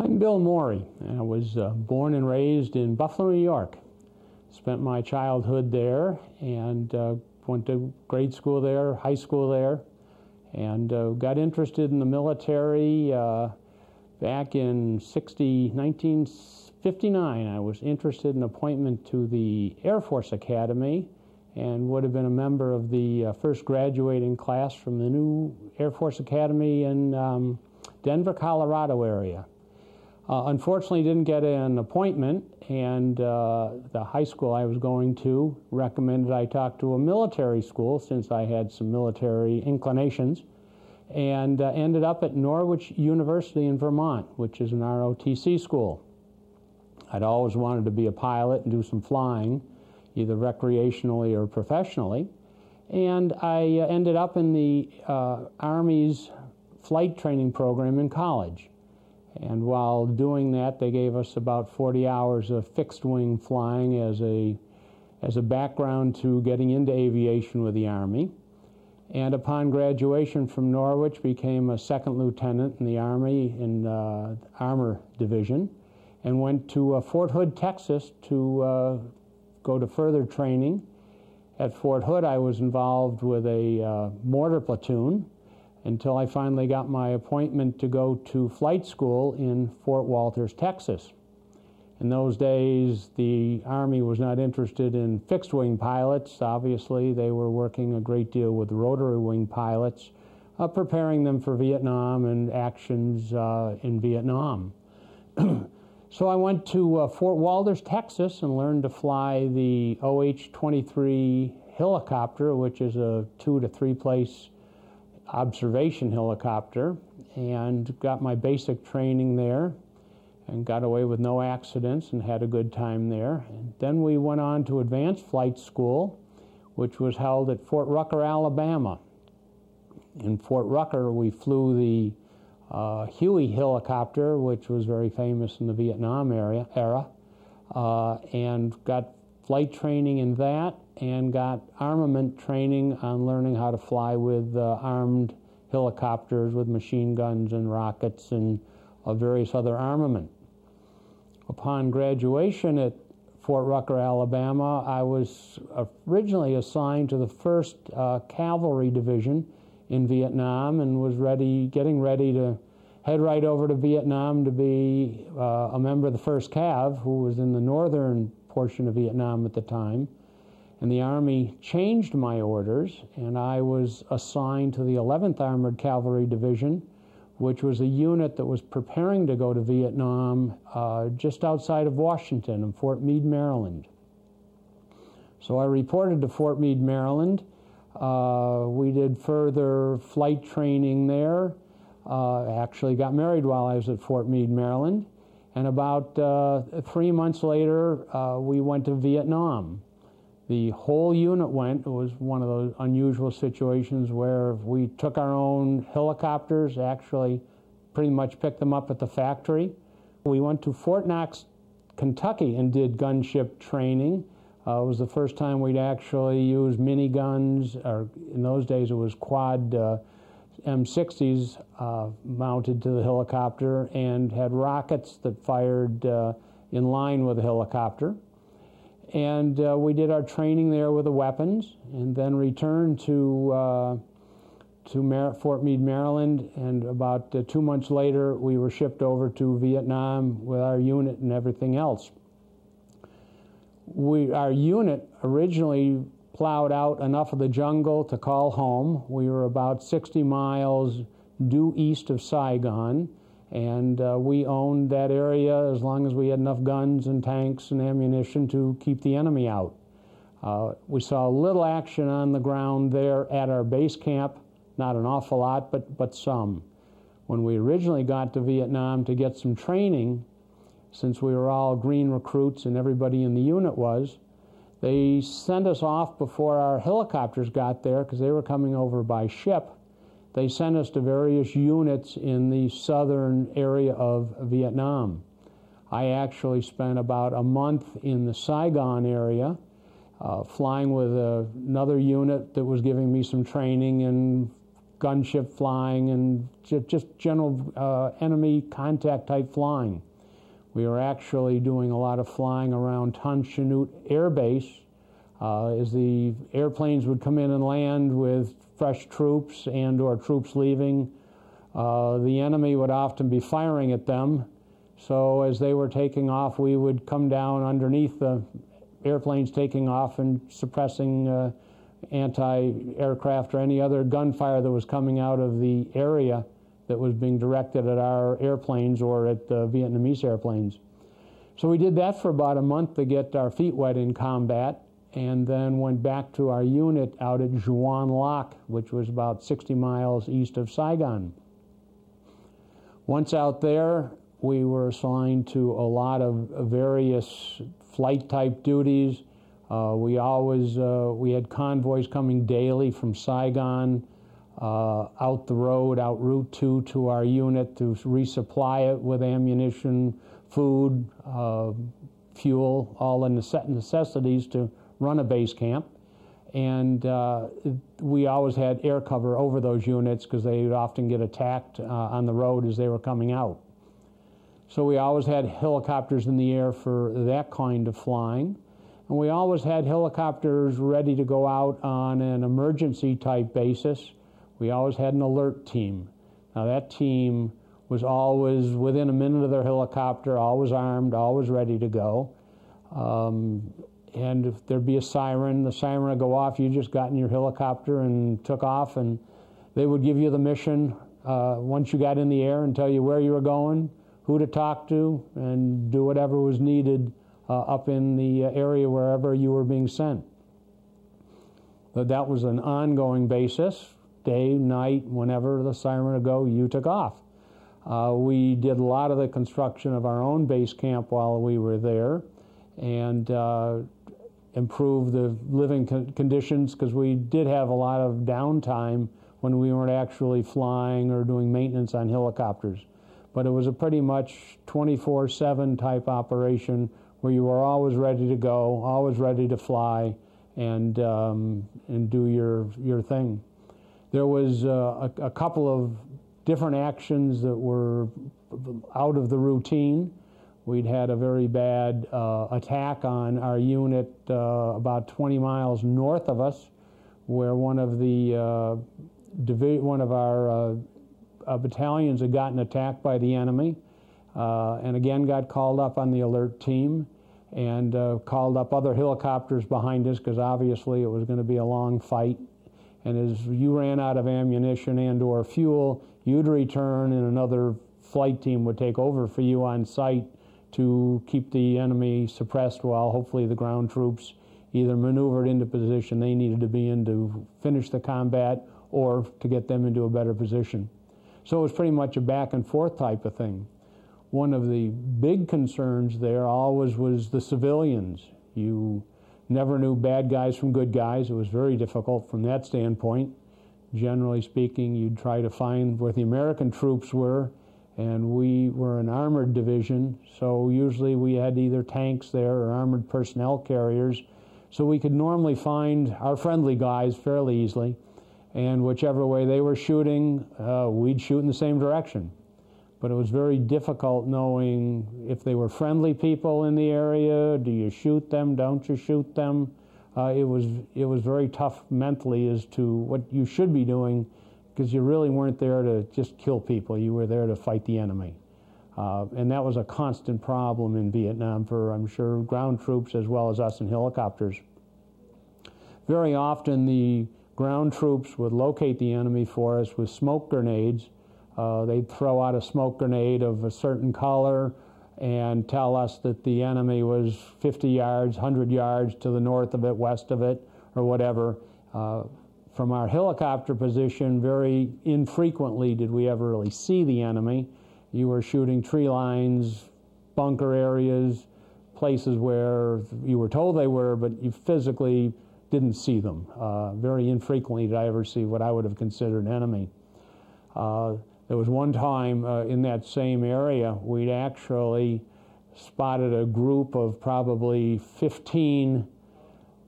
I'm Bill Morey. I was born and raised in Buffalo, New York. Spent my childhood there and went to grade school there, high school there, and got interested in the military back in 1959. I was interested in appointment to the Air Force Academy and would have been a member of the first graduating class from the new Air Force Academy in Denver, Colorado area. Unfortunately, didn't get an appointment, and the high school I was going to recommended I talk to a military school since I had some military inclinations, and ended up at Norwich University in Vermont, which is an ROTC school. I'd always wanted to be a pilot and do some flying, either recreationally or professionally, and I ended up in the Army's flight training program in college. And while doing that, they gave us about 40 hours of fixed-wing flying as a background to getting into aviation with the Army. And upon graduation from Norwich, became a second lieutenant in the Army in Armor Division, and went to Fort Hood, Texas to go to further training. At Fort Hood, I was involved with a mortar platoon until I finally got my appointment to go to flight school in Fort Walters, Texas. In those days, the Army was not interested in fixed-wing pilots. Obviously, they were working a great deal with rotary-wing pilots, preparing them for Vietnam and actions in Vietnam. So I went to Fort Walters, Texas, and learned to fly the OH-23 helicopter, which is a 2 to 3 place observation helicopter, and got my basic training there and got away with no accidents and had a good time there. And then we went on to advanced flight school, which was held at Fort Rucker, Alabama. In Fort Rucker, we flew the Huey helicopter, which was very famous in the Vietnam era, and got flight training in that, and got armament training on learning how to fly with armed helicopters with machine guns and rockets and various other armament. Upon graduation at Fort Rucker, Alabama, I was originally assigned to the 1st Cavalry Division in Vietnam and was getting ready to head right over to Vietnam to be a member of the 1st Cav, who was in the northern portion of Vietnam at the time. And the Army changed my orders, and I was assigned to the 11th Armored Cavalry Division, which was a unit that was preparing to go to Vietnam just outside of Washington in Fort Meade, Maryland. So I reported to Fort Meade, Maryland. We did further flight training there. Actually got married while I was at Fort Meade, Maryland. And about 3 months later, we went to Vietnam. The whole unit went. It was one of those unusual situations where we took our own helicopters, actually pretty much picked them up at the factory. We went to Fort Knox, Kentucky, and did gunship training. It was the first time we'd actually used miniguns, or in those days it was quad M60s mounted to the helicopter, and had rockets that fired in line with the helicopter. And we did our training there with the weapons, and then returned to Fort Meade, Maryland, and about 2 months later we were shipped over to Vietnam with our unit and everything else. Our unit originally plowed out enough of the jungle to call home. We were about 60 miles due east of Saigon, and we owned that area as long as we had enough guns and tanks and ammunition to keep the enemy out. We saw a little action on the ground there at our base camp, not an awful lot, but some. When we originally got to Vietnam to get some training, since we were all green recruits and everybody in the unit was, they sent us off before our helicopters got there because they were coming over by ship. They sent us to various units in the southern area of Vietnam. I actually spent about a month in the Saigon area, flying with another unit that was giving me some training in gunship flying and just general enemy contact type flying. We were actually doing a lot of flying around Tan Shanut Air Base as the airplanes would come in and land with fresh troops and or troops leaving. The enemy would often be firing at them, so as they were taking off, we would come down underneath the airplanes taking off and suppressing anti-aircraft or any other gunfire that was coming out of the area that was being directed at our airplanes or at the Vietnamese airplanes. So we did that for about a month to get our feet wet in combat, and then went back to our unit out at Juan Loc, which was about 60 miles east of Saigon. Once out there, we were assigned to a lot of various flight type duties. We had convoys coming daily from Saigon out the road, out Route 2 to our unit to resupply it with ammunition, food, fuel, all the necessities to run a base camp. And we always had air cover over those units because they would often get attacked on the road as they were coming out. So we always had helicopters in the air for that kind of flying. And we always had helicopters ready to go out on an emergency type basis. We always had an alert team. Now that team was always within a minute of their helicopter, always armed, always ready to go. And if there'd be a siren, the siren would go off, you just got in your helicopter and took off, and they would give you the mission once you got in the air and tell you where you were going, who to talk to, and do whatever was needed up in the area wherever you were being sent. But that was an ongoing basis, day, night, whenever the siren would go, you took off. We did a lot of the construction of our own base camp while we were there, and improve the living conditions, because we did have a lot of downtime when we weren't actually flying or doing maintenance on helicopters. But it was a pretty much 24/7 type operation where you were always ready to go, always ready to fly, and do your thing. There was a couple of different actions that were out of the routine. We'd had a very bad attack on our unit about 20 miles north of us, where one of our battalions had gotten attacked by the enemy, and again got called up on the alert team, and called up other helicopters behind us, because obviously it was going to be a long fight. And as you ran out of ammunition and or fuel, you'd return and another flight team would take over for you on site to keep the enemy suppressed while hopefully the ground troops either maneuvered into position they needed to be in to finish the combat or to get them into a better position. So it was pretty much a back and forth type of thing. One of the big concerns there always was the civilians. You never knew bad guys from good guys. It was very difficult from that standpoint. Generally speaking, you'd try to find where the American troops were, and we were an armored division, so usually we had either tanks there or armored personnel carriers, so we could normally find our friendly guys fairly easily, and whichever way they were shooting, we'd shoot in the same direction. But it was very difficult knowing if they were friendly people in the area. Do you shoot them? Don't you shoot them? It was very tough mentally as to what you should be doing, because you really weren't there to just kill people. You were there to fight the enemy. And that was a constant problem in Vietnam for, I'm sure, ground troops as well as us in helicopters. Very often the ground troops would locate the enemy for us with smoke grenades. They'd throw out a smoke grenade of a certain color and tell us that the enemy was 50 yards, 100 yards to the north of it, west of it, or whatever. From our helicopter position, very infrequently did we ever really see the enemy. You were shooting tree lines, bunker areas, places where you were told they were, but you physically didn't see them. Very infrequently did I ever see what I would have considered an enemy. There was one time in that same area, we'd actually spotted a group of probably 15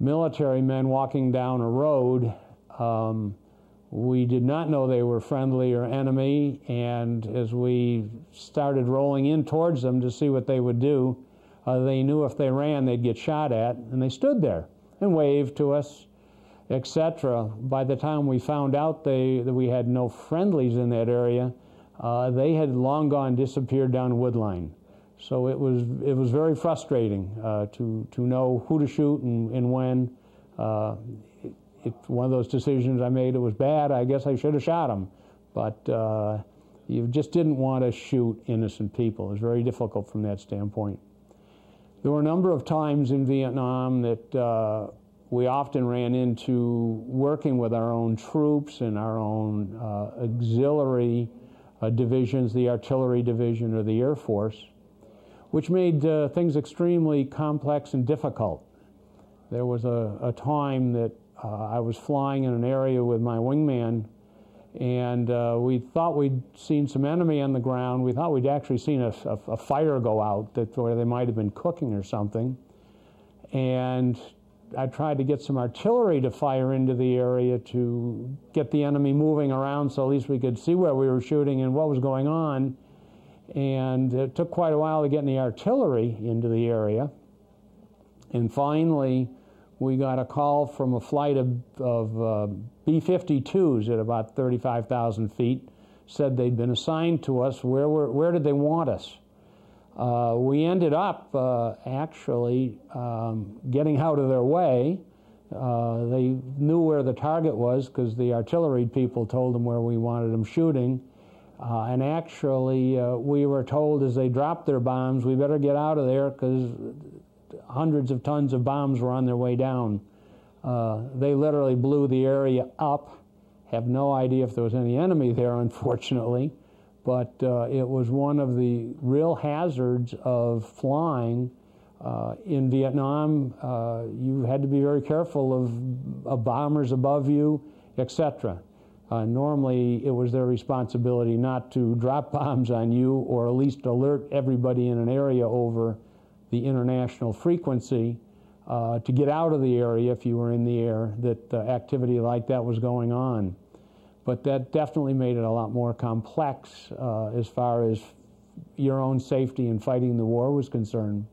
military men walking down a road We did not know they were friendly or enemy, and as we started rolling in towards them to see what they would do, they knew if they ran they'd get shot at, and they stood there and waved to us, etc. By the time we found out that we had no friendlies in that area, they had long gone disappeared down Woodline. So it was very frustrating to know who to shoot and when. It's one of those decisions I made. It was bad. I guess I should have shot them, but you just didn't want to shoot innocent people. It was very difficult from that standpoint. There were a number of times in Vietnam that we often ran into working with our own troops and our own auxiliary divisions, the artillery division or the Air Force, which made things extremely complex and difficult. There was a time that I was flying in an area with my wingman, and we thought we'd seen some enemy on the ground. We thought we'd actually seen a fire go out where they might have been cooking or something. And I tried to get some artillery to fire into the area to get the enemy moving around so at least we could see where we were shooting and what was going on. And it took quite a while to get the artillery into the area. And finally, we got a call from a flight of B-52s at about 35,000 feet, said they'd been assigned to us. Where did they want us? We ended up actually getting out of their way. They knew where the target was because the artillery people told them where we wanted them shooting. And actually, we were told as they dropped their bombs, we better get out of there because hundreds of tons of bombs were on their way down. They literally blew the area up. Have no idea if there was any enemy there, unfortunately, but it was one of the real hazards of flying. In Vietnam, you had to be very careful of bombers above you, etc. Normally, it was their responsibility not to drop bombs on you or at least alert everybody in an area over the international frequency to get out of the area if you were in the air, that activity like that was going on. But that definitely made it a lot more complex as far as your own safety in fighting the war was concerned.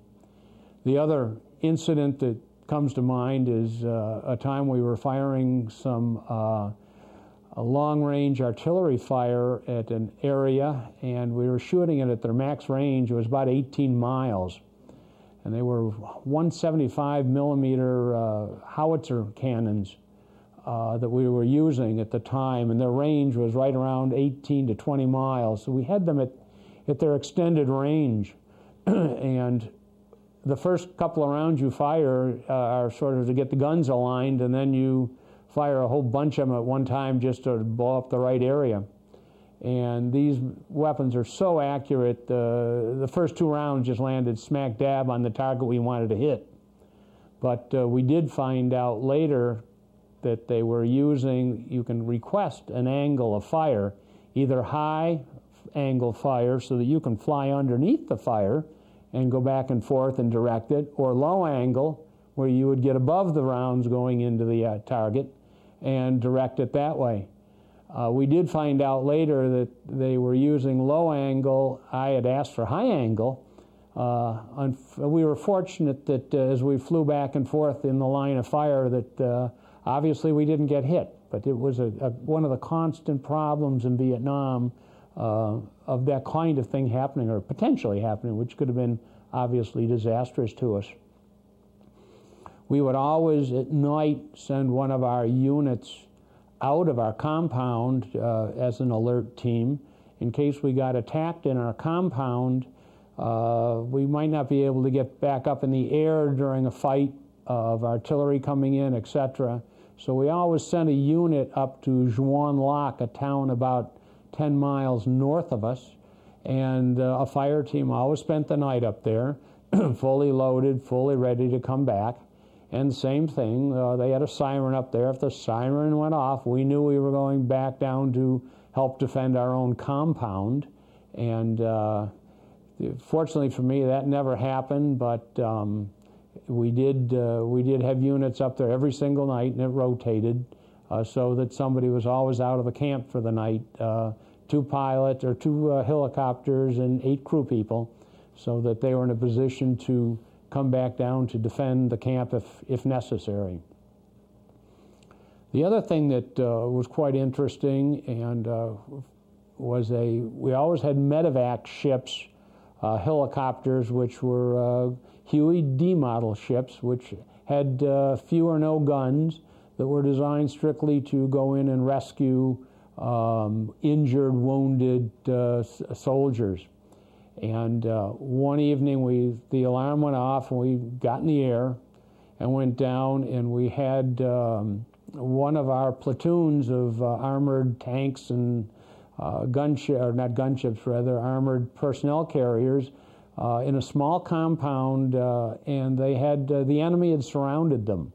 The other incident that comes to mind is a time we were firing some a long-range artillery fire at an area, and we were shooting it at their max range. It was about 18 miles. And they were 175 millimeter howitzer cannons that we were using at the time, and their range was right around 18 to 20 miles. So we had them at their extended range. And the first couple of rounds you fire are sort of to get the guns aligned, and then you fire a whole bunch of them at one time just to blow up the right area. And these weapons are so accurate, the first two rounds just landed smack dab on the target we wanted to hit. But we did find out later that they were using, you can request an angle of fire, either high angle fire so that you can fly underneath the fire and go back and forth and direct it, or low angle where you would get above the rounds going into the target and direct it that way. We did find out later that they were using low angle. I had asked for high angle. We were fortunate that as we flew back and forth in the line of fire that obviously we didn't get hit, but it was one of the constant problems in Vietnam of that kind of thing happening or potentially happening, which could have been obviously disastrous to us. We would always at night send one of our units out of our compound as an alert team in case we got attacked in our compound. We might not be able to get back up in the air during a fight of artillery coming in, etc. So we always sent a unit up to Juan Lac, a town about 10 miles north of us, and a fire team always spent the night up there, fully loaded, fully ready to come back. And same thing, they had a siren up there. If the siren went off, we knew we were going back down to help defend our own compound. And fortunately for me, that never happened, but we did have units up there every single night, and it rotated. so that somebody was always out of the camp for the night. 2 pilots or 2 helicopters and 8 crew people, so that they were in a position to come back down to defend the camp if necessary. The other thing that was quite interesting and we always had medevac ships, helicopters, which were Huey D model ships, which had few or no guns, that were designed strictly to go in and rescue injured, wounded soldiers. And one evening the alarm went off and we got in the air and went down, and we had one of our platoons of armored tanks and armored personnel carriers in a small compound, and they had the enemy had surrounded them.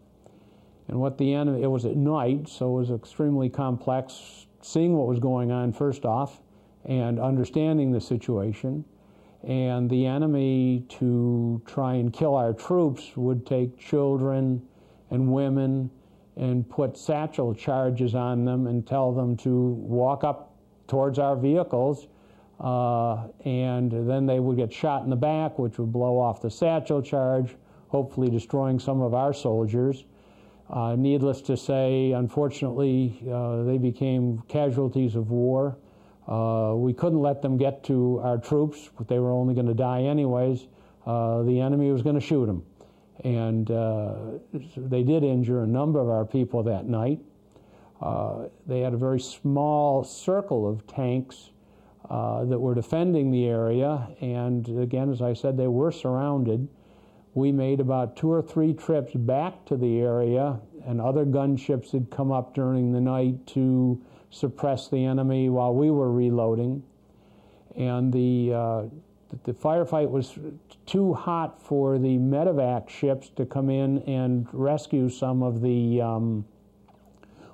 And it was at night, so it was extremely complex seeing what was going on first off and understanding the situation. And the enemy, to try and kill our troops, would take children and women and put satchel charges on them and tell them to walk up towards our vehicles, and then they would get shot in the back, which would blow off the satchel charge, hopefully destroying some of our soldiers. Needless to say, unfortunately, they became casualties of war. We couldn't let them get to our troops, but they were only going to die anyways. The enemy was going to shoot them. And they did injure a number of our people that night. They had a very small circle of tanks that were defending the area, and again, as I said, they were surrounded. We made about 2 or 3 trips back to the area, and other gunships had come up during the night to suppress the enemy while we were reloading. And the firefight was too hot for the medevac ships to come in and rescue some of the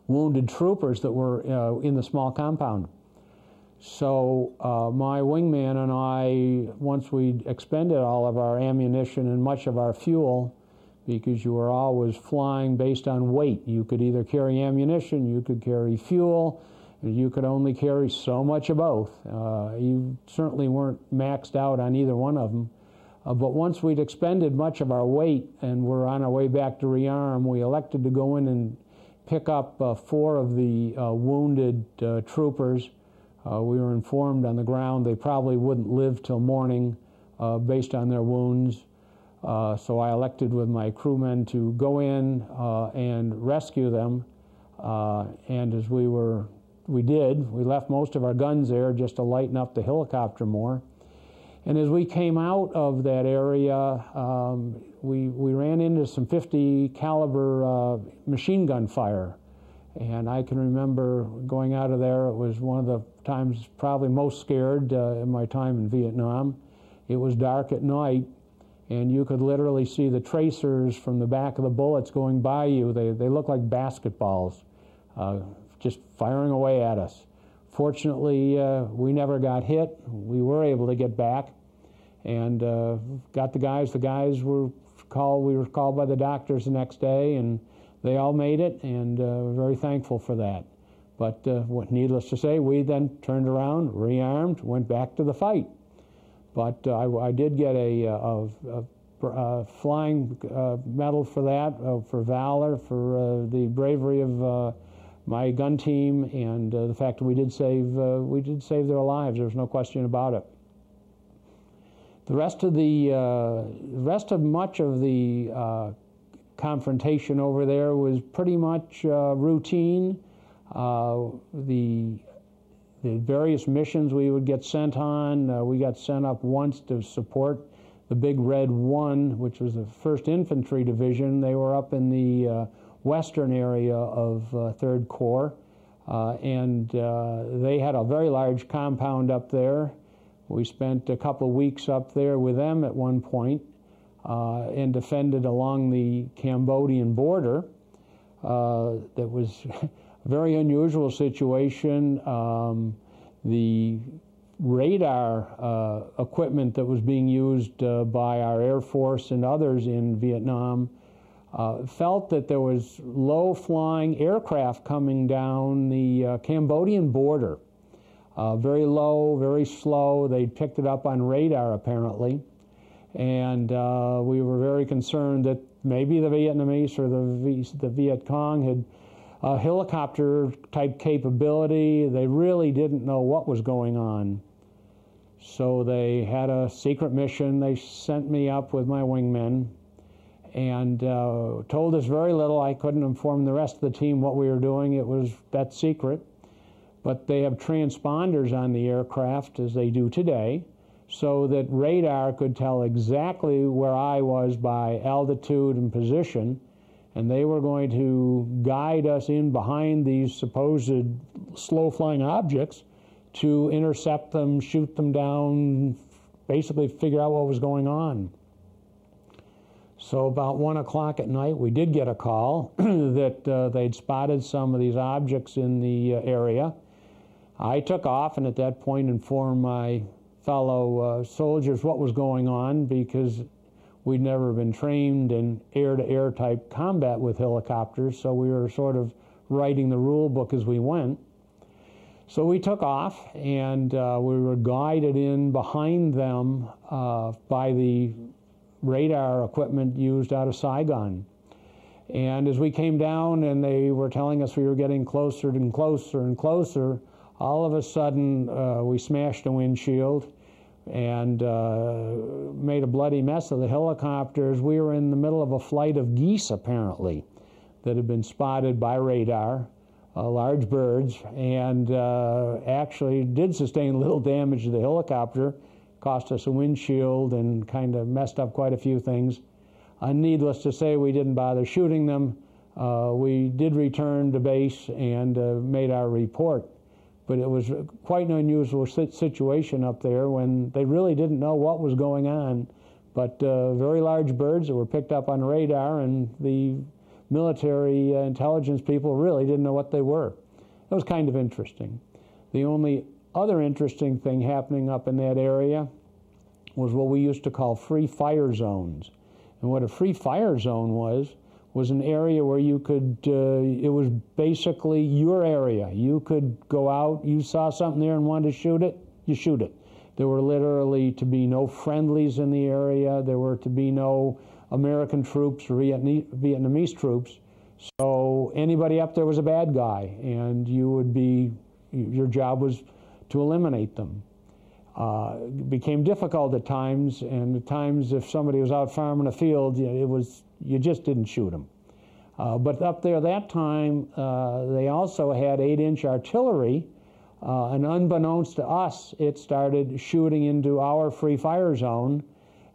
wounded troopers that were in the small compound. So my wingman and I, once we expended all of our ammunition and much of our fuel, because you were always flying based on weight. You could either carry ammunition, you could carry fuel, you could only carry so much of both. You certainly weren't maxed out on either one of them. But once we'd expended much of our weight and were on our way back to rearm, we elected to go in and pick up 4 of the wounded troopers. We were informed on the ground they probably wouldn't live till morning based on their wounds. So I elected with my crewmen to go in and rescue them. And as we did, we left most of our guns there just to lighten up the helicopter more. And as we came out of that area, we ran into some .50 caliber machine gun fire. And I can remember going out of there. It was one of the times probably most scared in my time in Vietnam. It was dark at night, and you could literally see the tracers from the back of the bullets going by you. They looked like basketballs, just firing away at us. Fortunately, we never got hit. We were able to get back and got the guys. The guys were called. We were called by the doctors the next day, and they all made it, and we're very thankful for that. But needless to say, we then turned around, rearmed, went back to the fight. But I did get a flying medal for that, for valor, for the bravery of my gun team, and the fact that we did save their lives. There was no question about it. The rest of much of the confrontation over there was pretty much routine. The various missions we would get sent on, we got sent up once to support the Big Red 1, which was the 1st Infantry Division. They were up in the western area of 3rd Corps, and they had a very large compound up there. We spent a couple of weeks up there with them at one point, and defended along the Cambodian border. That was a very unusual situation. The radar equipment that was being used by our Air Force and others in Vietnam felt that there was low-flying aircraft coming down the Cambodian border. Very low, very slow. They picked it up on radar, apparently. And we were very concerned that maybe the Vietnamese or the Viet Cong had helicopter-type capability. They really didn't know what was going on. So they had a secret mission. They sent me up with my wingmen and told us very little. I couldn't inform the rest of the team what we were doing. It was that secret. But they have transponders on the aircraft, as they do today, so that radar could tell exactly where I was by altitude and position, and they were going to guide us in behind these supposed slow-flying objects to intercept them, shoot them down, basically figure out what was going on. So about 1 o'clock at night, we did get a call that they'd spotted some of these objects in the area. I took off and at that point informed my fellow soldiers what was going on, because we'd never been trained in air-to-air type combat with helicopters, so we were sort of writing the rule book as we went. So we took off, and we were guided in behind them by the radar equipment used out of Saigon. And as we came down and they were telling us we were getting closer and closer and closer, all of a sudden we smashed a windshield and made a bloody mess of the helicopters. We were in the middle of a flight of geese, apparently, that had been spotted by radar, large birds, and actually did sustain little damage to the helicopter, cost us a windshield and kind of messed up quite a few things. Needless to say, we didn't bother shooting them. We did return to base and made our report. But it was quite an unusual situation up there when they really didn't know what was going on. But very large birds that were picked up on radar, and the military intelligence people really didn't know what they were. It was kind of interesting. The only other interesting thing happening up in that area was what we used to call free fire zones. And what a free fire zone was an area where you could, it was basically your area. You could go out, you saw something there and wanted to shoot it, you shoot it. There were literally to be no friendlies in the area. There were to be no American troops or Vietnamese troops. So anybody up there was a bad guy, and you would be, your job was to eliminate them. It became difficult at times, and at times if somebody was out farming a field, you just didn't shoot them. But up there that time, they also had 8-inch artillery, and unbeknownst to us, it started shooting into our free fire zone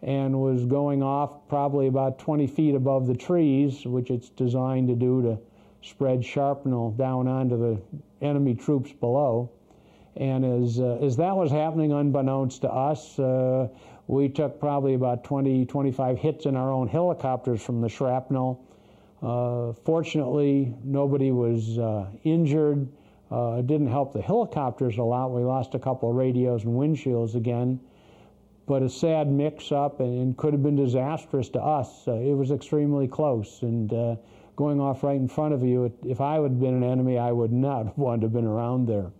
and was going off probably about 20 feet above the trees, which it's designed to do to spread shrapnel down onto the enemy troops below. And as that was happening unbeknownst to us, we took probably about 20, 25 hits in our own helicopters from the shrapnel. Fortunately, nobody was injured. It didn't help the helicopters a lot. We lost a couple of radios and windshields again. But a sad mix-up, and could have been disastrous to us. It was extremely close, and going off right in front of you, if I would have been an enemy, I would not have wanted to have been around there.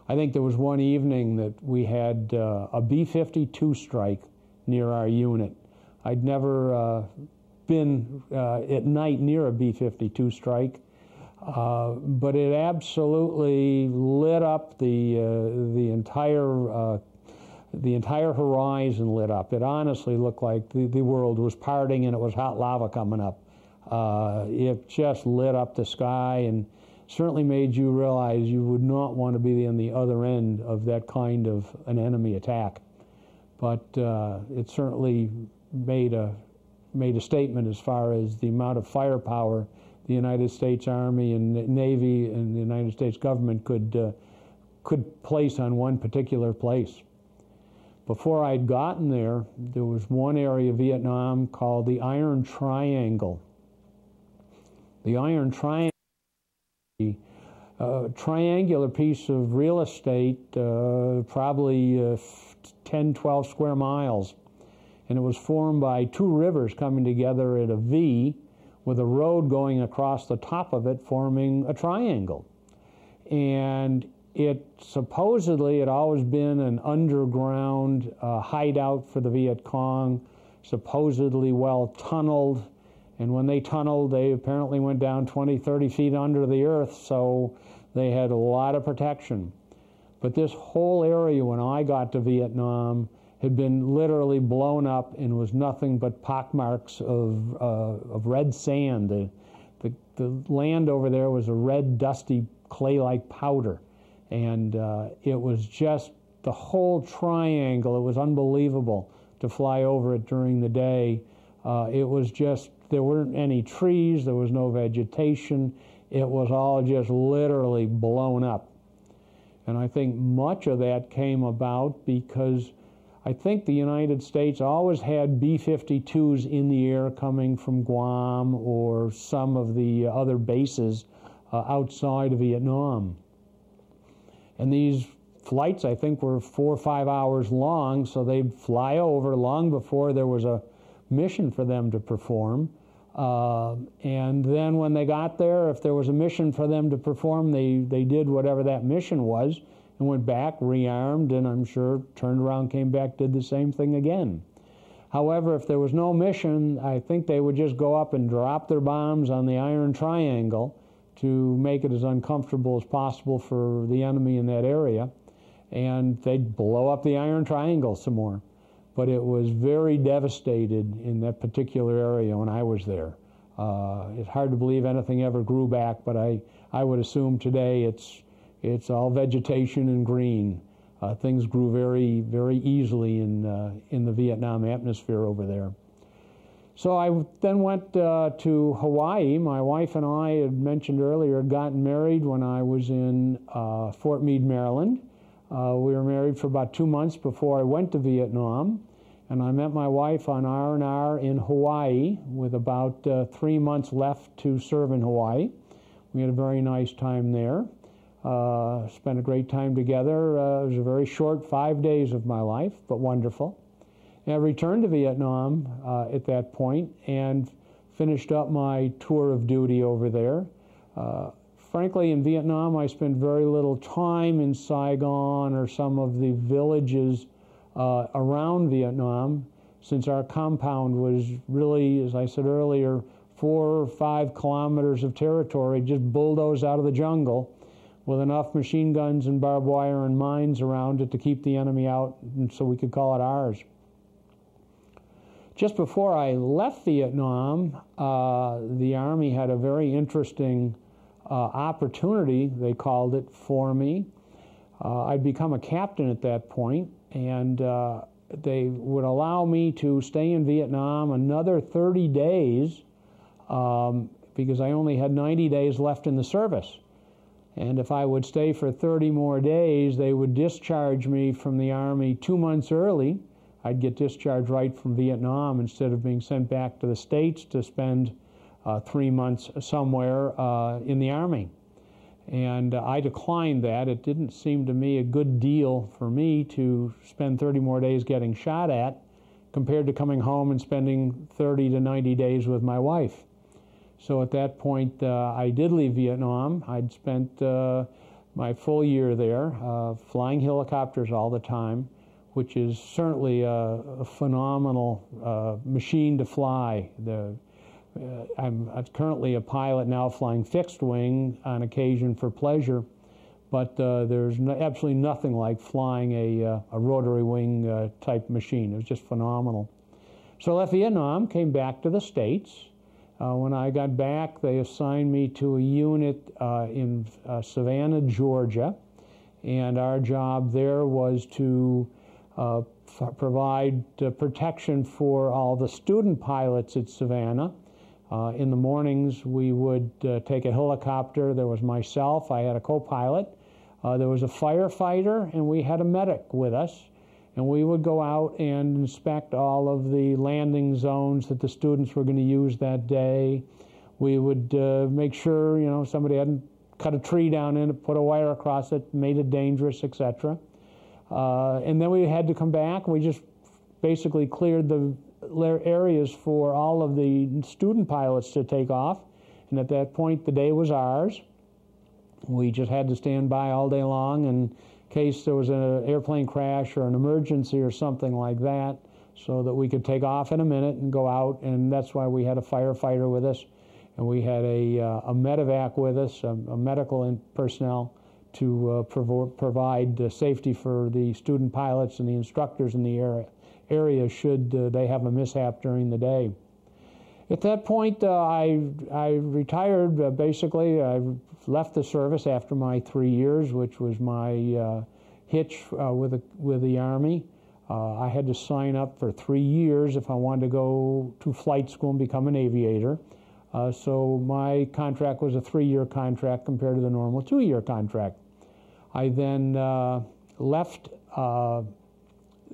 I think there was one evening that we had a B-52 strike near our unit. I'd never been at night near a B-52 strike, but it absolutely lit up the entire horizon lit up. It honestly looked like the world was parting and it was hot lava coming up. It just lit up the sky and certainly made you realize you would not want to be on the other end of that kind of an enemy attack. But it certainly made a statement as far as the amount of firepower the United States Army and Navy and the United States government could place on one particular place. Before I'd gotten there, there was one area of Vietnam called the Iron Triangle. The Iron Triangle, a triangular piece of real estate, probably 10, 12 square miles. and it was formed by two rivers coming together at a V with a road going across the top of it, forming a triangle. And it supposedly had always been an underground hideout for the Viet Cong, supposedly well tunneled. And when they tunneled, they apparently went down 20, 30 feet under the earth, so they had a lot of protection. But this whole area, when I got to Vietnam, had been literally blown up and was nothing but pockmarks of red sand. The land over there was a red, dusty, clay-like powder. And it was just the whole triangle. It was unbelievable to fly over it during the day. It was just, there weren't any trees, there was no vegetation. It was all just literally blown up. And I think much of that came about because I think the United States always had B-52s in the air coming from Guam or some of the other bases outside of Vietnam. And these flights, I think, were 4 or 5 hours long, so they'd fly over long before there was a mission for them to perform. And then when they got there, if there was a mission for them to perform, they did whatever that mission was and went back, rearmed, and I'm sure turned around, came back, did the same thing again. However, if there was no mission, I think they would just go up and drop their bombs on the Iron Triangle to make it as uncomfortable as possible for the enemy in that area, and they'd blow up the Iron Triangle some more. But it was very devastated in that particular area when I was there. It's hard to believe anything ever grew back, but I would assume today it's all vegetation and green. Things grew very, very easily in the Vietnam atmosphere over there. So I then went to Hawaii. My wife and I had mentioned earlier had gotten married when I was in Fort Meade, Maryland. We were married for about 2 months before I went to Vietnam, and I met my wife on R&R in Hawaii with about 3 months left to serve in Hawaii. We had a very nice time there. Spent a great time together. It was a very short 5 days of my life, but wonderful. And I returned to Vietnam at that point and finished up my tour of duty over there. Frankly, in Vietnam, I spent very little time in Saigon or some of the villages around Vietnam, since our compound was really, as I said earlier, 4 or 5 kilometers of territory just bulldozed out of the jungle with enough machine guns and barbed wire and mines around it to keep the enemy out, and so we could call it ours. Just before I left Vietnam, the Army had a very interesting opportunity, they called it, for me. I'd become a captain at that point, and they would allow me to stay in Vietnam another 30 days because I only had 90 days left in the service. And if I would stay for 30 more days, they would discharge me from the Army 2 months early. I'd get discharged right from Vietnam instead of being sent back to the States to spend 3 months somewhere in the Army. And I declined that. It didn't seem to me a good deal for me to spend 30 more days getting shot at compared to coming home and spending 30 to 90 days with my wife. So at that point, I did leave Vietnam. I'd spent my full year there, flying helicopters all the time, which is certainly a phenomenal machine to fly. I'm currently a pilot now flying fixed wing on occasion for pleasure, but there's absolutely nothing like flying a rotary wing type machine. It was just phenomenal. So I left Vietnam, came back to the States. When I got back, they assigned me to a unit in Savannah, Georgia, and our job there was to provide protection for all the student pilots at Savannah. In the mornings, we would take a helicopter. There was myself, I had a co-pilot, there was a firefighter, and we had a medic with us. And we would go out and inspect all of the landing zones that the students were going to use that day. We would make sure, you know, somebody hadn't cut a tree down in it, put a wire across it, made it dangerous, etc. And then we had to come back. We just basically cleared the areas for all of the student pilots to take off, and at that point the day was ours. We just had to stand by all day long in case there was an airplane crash or an emergency or something like that, so that we could take off in a minute and go out. And that's why we had a firefighter with us, and we had a medevac with us, a medical personnel, to provide safety for the student pilots and the instructors in the area should they have a mishap during the day. At that point, I retired. Basically, I left the service after my 3 years, which was my hitch with the Army. I had to sign up for 3 years if I wanted to go to flight school and become an aviator. So my contract was a 3-year contract compared to the normal 2-year contract. I then left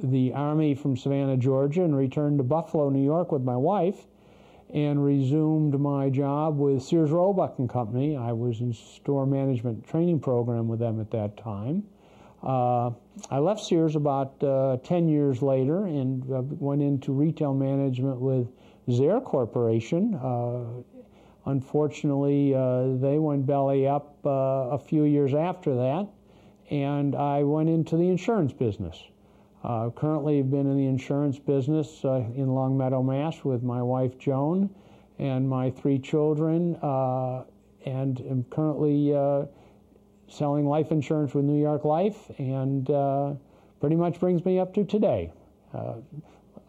the Army from Savannah, Georgia, and returned to Buffalo, New York with my wife, and resumed my job with Sears Roebuck and Company. I was in store management training program with them at that time. I left Sears about 10 years later and went into retail management with Zare Corporation. Unfortunately, they went belly up a few years after that, and I went into the insurance business. Currently have been in the insurance business in Long Meadow, Mass. With my wife Joan and my 3 children, and am currently selling life insurance with New York Life, and pretty much brings me up to today.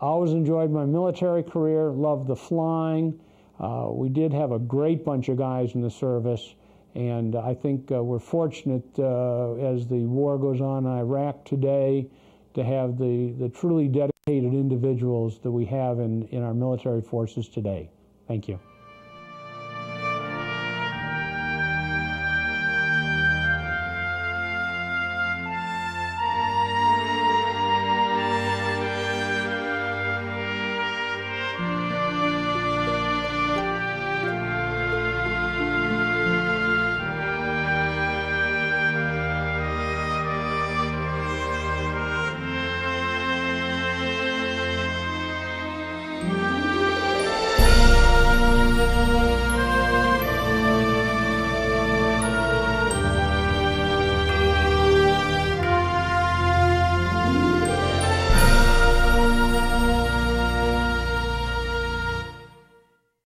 Always enjoyed my military career, loved the flying. We did have a great bunch of guys in the service, and I think we're fortunate as the war goes on in Iraq today to have the truly dedicated individuals that we have in our military forces today. Thank you.